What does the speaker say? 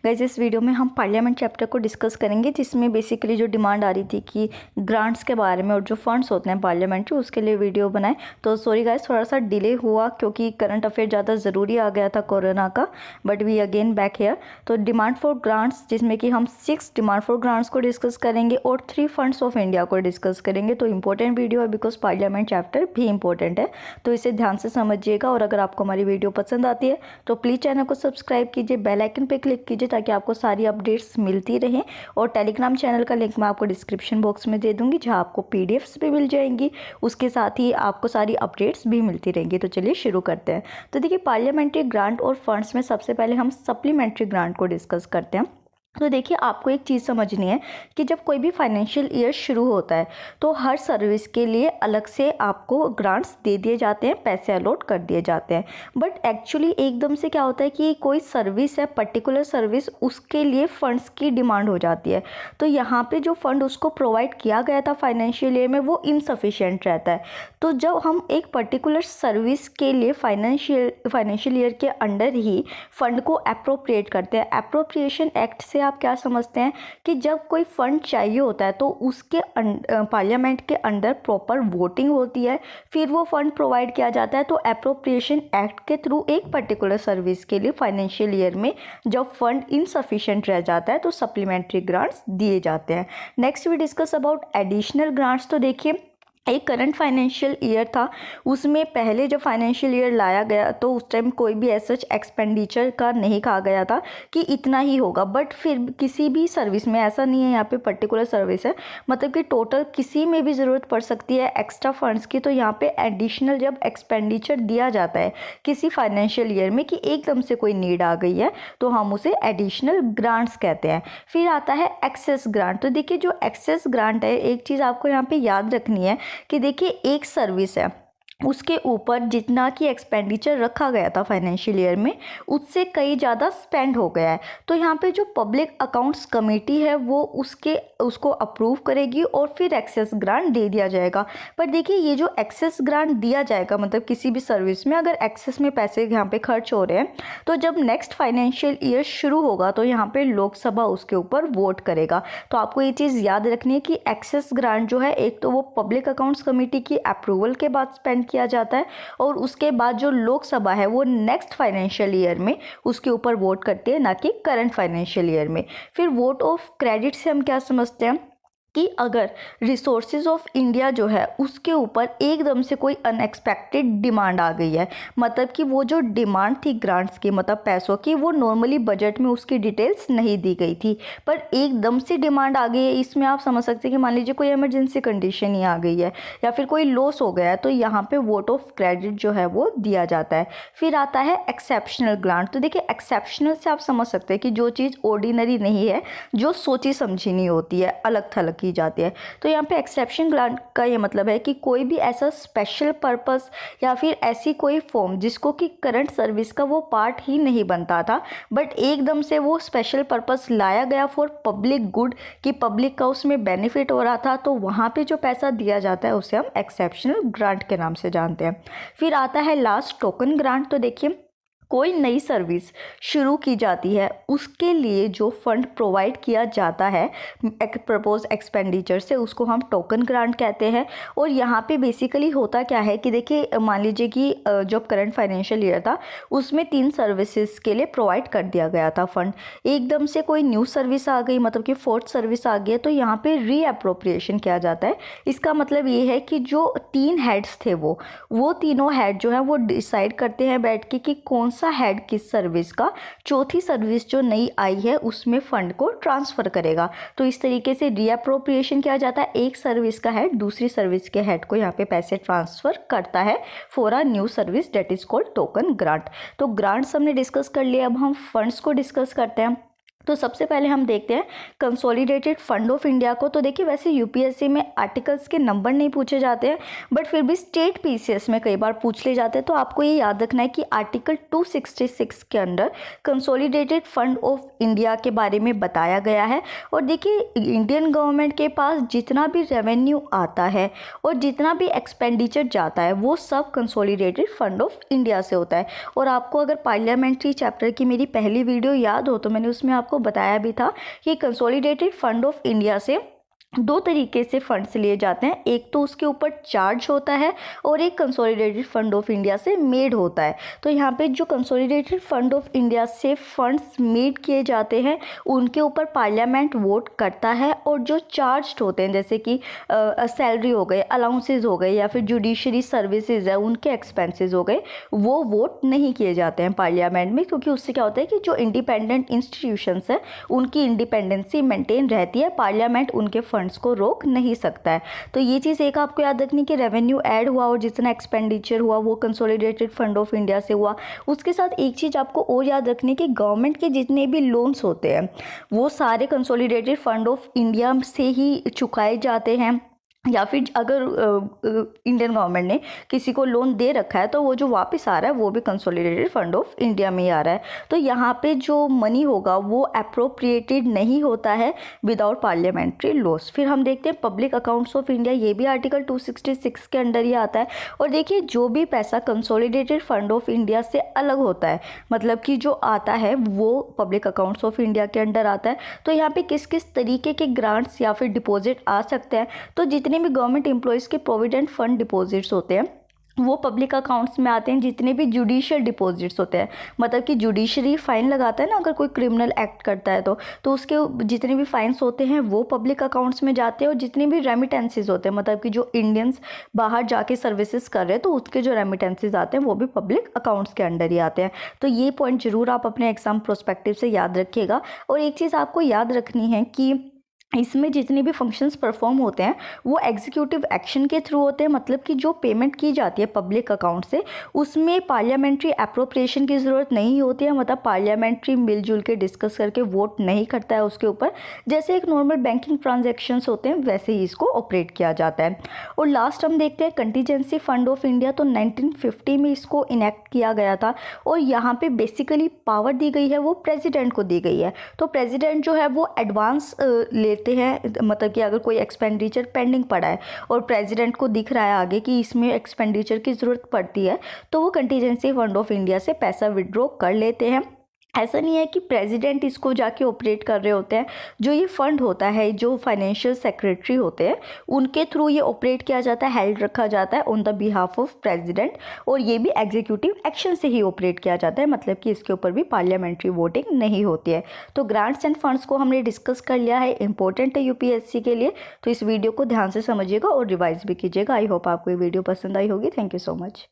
Guys इस video में हम पार्लियामेंट चैप्टर को डिस्कस करेंगे, जिसमें बेसिकली जो डिमांड आ रही थी कि ग्रांट्स के बारे में और जो फंड्स होते हैं पार्लियामेंट्री, उसके लिए वीडियो बनाए। तो सॉरी गाइस, थोड़ा सा डिले हुआ क्योंकि करंट अफेयर ज़्यादा ज़रूरी आ गया था कोरोना का, but we again back here. तो डिमांड फॉर ग्रांट्स, जिसमें कि हम 6 डिमांड फॉर ग्रांट्स को डिस्कस करेंगे और 3 फंड्स ऑफ इंडिया को डिस्कस करेंगे। तो इंपॉर्टेंट वीडियो है बिकॉज पार्लियामेंट चैप्टर भी इंपॉर्टेंट है, तो इसे ध्यान से समझिएगा। और अगर आपको हमारी वीडियो पसंद आती है तो प्लीज़ चैनल को सब्सक्राइब कीजिए, बेल आइकन पे क्लिक कीजिए ताकि आपको सारी अपडेट्स मिलती रहें। और टेलीग्राम चैनल का लिंक मैं आपको डिस्क्रिप्शन बॉक्स में दे दूंगी, जहां आपको पीडीएफ्स भी मिल जाएंगी, उसके साथ ही आपको सारी अपडेट्स भी मिलती रहेंगी। तो चलिए शुरू करते हैं। तो देखिए, पार्लियामेंट्री ग्रांट और फंड्स में सबसे पहले हम सप्लीमेंट्री ग्रांट को डिस्कस करते हैं। तो देखिए, आपको एक चीज़ समझनी है कि जब कोई भी फाइनेंशियल ईयर शुरू होता है तो हर सर्विस के लिए अलग से आपको ग्रांट्स दे दिए जाते हैं, पैसे अलॉट कर दिए जाते हैं। बट एक्चुअली एकदम से क्या होता है कि कोई सर्विस है, पर्टिकुलर सर्विस, उसके लिए फ़ंड्स की डिमांड हो जाती है। तो यहाँ पे जो फ़ंड उसको प्रोवाइड किया गया था फाइनेंशियल ईयर में, वो इनसफिशिएंट रहता है। तो जब हम एक पर्टिकुलर सर्विस के लिए फाइनेंशियल ईयर के अंडर ही फ़ंड को अप्रोप्रिएट करते हैं, अप्रोप्रिएशन एक्ट से आप क्या समझते हैं कि जब कोई फंड चाहिए होता है तो उसके पार्लियामेंट के अंदर प्रॉपर वोटिंग होती है, फिर वो फंड प्रोवाइड किया जाता है। तो अप्रोप्रिएशन एक्ट के थ्रू एक पर्टिकुलर सर्विस के लिए फाइनेंशियल ईयर में जब फंड इनसफिशिएंट रह जाता है तो सप्लीमेंट्री ग्रांट्स दिए जाते हैं। Next we discuss about additional grants. तो देखिए, एक करंट फाइनेंशियल ईयर था, उसमें पहले जब फाइनेंशियल ईयर लाया गया तो उस टाइम कोई भी ऐसा एक्सपेंडिचर का नहीं कहा गया था कि इतना ही होगा। बट फिर किसी भी सर्विस में ऐसा नहीं है, यहाँ पे पर्टिकुलर सर्विस है, मतलब कि टोटल किसी में भी ज़रूरत पड़ सकती है एक्स्ट्रा फंड्स की। तो यहाँ पे एडिशनल जब एक्सपेंडिचर दिया जाता है किसी फाइनेंशियल ईयर में कि एकदम से कोई नीड आ गई है, तो हम उसे एडिशनल ग्रांट्स कहते हैं। फिर आता है एक्सेस ग्रांट। तो देखिए, जो एक्सेस ग्रांट है, एक चीज़ आपको यहाँ पे याद रखनी है कि देखिए, एक सर्विस है, उसके ऊपर जितना कि एक्सपेंडिचर रखा गया था फाइनेंशियल ईयर में, उससे कई ज़्यादा स्पेंड हो गया है। तो यहाँ पे जो पब्लिक अकाउंट्स कमेटी है वो उसको अप्रूव करेगी और फिर एक्सेस ग्रांट दे दिया जाएगा। पर देखिए, ये जो एक्सेस ग्रांट दिया जाएगा, मतलब किसी भी सर्विस में अगर एक्सेस में पैसे यहाँ पे खर्च हो रहे हैं, तो जब नेक्स्ट फाइनेंशियल ईयर शुरू होगा तो यहाँ पे लोकसभा उसके ऊपर वोट करेगा। तो आपको ये चीज़ याद रखनी है कि एक्सेस ग्रांट जो है, एक तो वो पब्लिक अकाउंट्स कमेटी की अप्रूवल के बाद स्पेंड किया जाता है, और उसके बाद जो लोकसभा है वो नेक्स्ट फाइनेंशियल ईयर में उसके ऊपर वोट करती है, ना कि करंट फाइनेंशियल ईयर में। फिर वोट ऑफ क्रेडिट से हम क्या समझते हैं कि अगर रिसोर्सेज ऑफ इंडिया जो है उसके ऊपर एकदम से कोई अनएक्सपेक्टेड डिमांड आ गई है, मतलब कि वो जो डिमांड थी ग्रांट्स की, मतलब पैसों की, वो नॉर्मली बजट में उसकी डिटेल्स नहीं दी गई थी, पर एकदम से डिमांड आ गई है। इसमें आप समझ सकते हैं कि मान लीजिए कोई इमरजेंसी कंडीशन ही आ गई है या फिर कोई लॉस हो गया है, तो यहाँ पे वोट ऑफ क्रेडिट जो है वो दिया जाता है। फिर आता है एक्सेप्शनल ग्रांट। तो देखिए, एक्सेप्शनल से आप समझ सकते हैं कि जो चीज़ ऑर्डिनरी नहीं है, जो सोची समझी नहीं होती है, अलग थलग की जाती है। तो यहाँ पे एक्सेप्शन ग्रांट का ये मतलब है कि कोई भी ऐसा स्पेशल पर्पस या फिर ऐसी कोई फॉर्म जिसको कि करंट सर्विस का वो पार्ट ही नहीं बनता था, बट एकदम से वो स्पेशल पर्पस लाया गया फॉर पब्लिक गुड, कि पब्लिक का उसमें बेनिफिट हो रहा था, तो वहाँ पे जो पैसा दिया जाता है उसे हम एक्सेप्शनल ग्रांट के नाम से जानते हैं। फिर आता है लास्ट, टोकन ग्रांट। तो देखिए, कोई नई सर्विस शुरू की जाती है, उसके लिए जो फंड प्रोवाइड किया जाता है प्रपोज एक्सपेंडिचर से, उसको हम टोकन ग्रांट कहते हैं। और यहाँ पे बेसिकली होता क्या है कि देखिए, मान लीजिए कि जो करंट फाइनेंशियल ईयर था उसमें 3 सर्विसेज के लिए प्रोवाइड कर दिया गया था फंड, एकदम से कोई न्यू सर्विस आ गई, मतलब कि 4th सर्विस आ गई है, तो यहाँ पे रीअप्रोप्रिएशन किया जाता है। इसका मतलब ये है कि जो 3 हेड्स थे वो तीनों हेड जो है वो डिसाइड करते हैं बैठ के कि कौन सा हेड किस सर्विस का चौथी सर्विस जो नई आई है उसमें फंड को ट्रांसफर करेगा। तो इस तरीके से रीअप्रोप्रिएशन किया जाता है, एक सर्विस का हेड दूसरी सर्विस के हेड को यहाँ पे पैसे ट्रांसफर करता है for a new service, that is called token grant. तो ग्रांट्स हमने डिस्कस कर लिया, अब हम फंड्स को डिस्कस करते हैं। तो सबसे पहले हम देखते हैं कंसोलिडेटेड फंड ऑफ इंडिया को। तो देखिए, वैसे यूपीएससी में आर्टिकल्स के नंबर नहीं पूछे जाते हैं, बट फिर भी स्टेट पीसीएस में कई बार पूछ ले जाते हैं। तो आपको ये याद रखना है कि आर्टिकल 266 के अंदर कंसोलिडेटेड फंड ऑफ इंडिया के बारे में बताया गया है। और देखिए, इंडियन गवर्नमेंट के पास जितना भी रेवेन्यू आता है और जितना भी एक्सपेंडिचर जाता है वो सब कंसोलिडेटेड फंड ऑफ इंडिया से होता है। और आपको अगर पार्लियामेंट्री चैप्टर की मेरी पहली वीडियो याद हो तो मैंने उसमें आपको आपको बताया भी था कि कंसोलिडेटेड फंड ऑफ इंडिया से दो तरीके से फंड्स लिए जाते हैं, एक तो उसके ऊपर चार्ज होता है और एक कंसोलिडेटेड फंड ऑफ इंडिया से मेड होता है। तो यहाँ पे जो कंसोलिडेटेड फंड ऑफ इंडिया से फंड्स मेड किए जाते हैं उनके ऊपर पार्लियामेंट वोट करता है, और जो चार्ज होते हैं जैसे कि सैलरी हो गए, अलाउंसेस हो गए या फिर जुडिशरी सर्विसेज है उनके एक्सपेंसेस हो गए, वो वोट नहीं किए जाते हैं पार्लियामेंट में, क्योंकि उससे क्या होता है कि जो इंडिपेंडेंट इंस्टीट्यूशंस है उनकी इंडिपेंडेंसी मेंटेन रहती है, पार्लियामेंट उनके फंड्स को रोक नहीं सकता है। तो ये चीज़ एक आपको याद रखनी कि रेवेन्यू ऐड हुआ और जितना एक्सपेंडिचर हुआ वो कंसोलिडेटेड फंड ऑफ इंडिया से हुआ। उसके साथ एक चीज़ आपको और याद रखनी कि गवर्नमेंट के जितने भी लोन्स होते हैं वो सारे कंसोलिडेटेड फंड ऑफ इंडिया से ही चुकाए जाते हैं, या फिर अगर इंडियन गवर्नमेंट ने किसी को लोन दे रखा है तो वो जो वापस आ रहा है वो भी कंसोलिडेटेड फंड ऑफ इंडिया में ही आ रहा है। तो यहाँ पे जो मनी होगा वो अप्रोप्रिएटेड नहीं होता है विदाउट पार्लियामेंट्री लॉस। फिर हम देखते हैं पब्लिक अकाउंट्स ऑफ इंडिया, ये भी आर्टिकल 266 के अंडर ही आता है। और देखिए जो भी पैसा कंसोलिडेटेड फंड ऑफ इंडिया से अलग होता है, मतलब कि जो आता है वो पब्लिक अकाउंट्स ऑफ इंडिया के अंडर आता है। तो यहाँ पे किस किस तरीके के ग्रांट्स या फिर डिपॉजिट आ सकते हैं, तो जितने भी गवर्नमेंट एम्प्लॉयज़ के प्रोविडेंट फंड डिपॉजिट्स होते हैं वो पब्लिक अकाउंट्स में आते हैं। जितने भी जुडिशियल डिपॉजिट्स होते हैं, मतलब कि जुडिशरी फाइन लगाता है ना अगर कोई क्रिमिनल एक्ट करता है तो उसके जितने भी फाइन्स होते हैं वो पब्लिक अकाउंट्स में जाते हैं। और जितने भी रेमिटेंसेज होते हैं, मतलब कि जो इंडियंस बाहर जाके सर्विसेज कर रहे हैं तो उसके जो रेमिटेंसेज आते हैं वो भी पब्लिक अकाउंट्स के अंडर ही आते हैं। तो ये पॉइंट जरूर आप अपने एग्जाम प्रोस्पेक्टिव से याद रखिएगा। और एक चीज़ आपको याद रखनी है कि इसमें जितने भी फंक्शंस परफॉर्म होते हैं वो एग्जीक्यूटिव एक्शन के थ्रू होते हैं, मतलब कि जो पेमेंट की जाती है पब्लिक अकाउंट से उसमें पार्लियामेंट्री अप्रोप्रिएशन की ज़रूरत नहीं होती है, मतलब पार्लियामेंट्री मिलजुल के डिस्कस करके वोट नहीं करता है उसके ऊपर। जैसे एक नॉर्मल बैंकिंग ट्रांजेक्शन्स होते हैं वैसे ही इसको ऑपरेट किया जाता है। और लास्ट हम देखते हैं कंटीजेंसी फंड ऑफ इंडिया, तो 1950 में इसको इनेक्ट किया गया था और यहाँ पर बेसिकली पावर दी गई है वो प्रेजिडेंट को दी गई है। तो प्रेजिडेंट जो है वो एडवांस हैं, मतलब कि अगर कोई एक्सपेंडिचर पेंडिंग पड़ा है और प्रेसिडेंट को दिख रहा है आगे कि इसमें एक्सपेंडिचर की ज़रूरत पड़ती है तो वो कंटीजेंसी फंड ऑफ इंडिया से पैसा विड्रॉ कर लेते हैं। ऐसा नहीं है कि प्रेसिडेंट इसको जाके ऑपरेट कर रहे होते हैं, जो ये फंड होता है जो फाइनेंशियल सेक्रेटरी होते हैं उनके थ्रू ये ऑपरेट किया जाता है, हेल्ड रखा जाता है on the behalf of president. और ये भी एग्जीक्यूटिव एक्शन से ही ऑपरेट किया जाता है, मतलब कि इसके ऊपर भी पार्लियामेंट्री वोटिंग नहीं होती है। तो ग्रांट्स एंड फंड्स को हमने डिस्कस कर लिया है, इंपॉर्टेंट है यूपीएससी के लिए। तो इस वीडियो को ध्यान से समझिएगा और रिवाइज भी कीजिएगा। आई होप आपको ये वीडियो पसंद आई होगी। Thank you so much.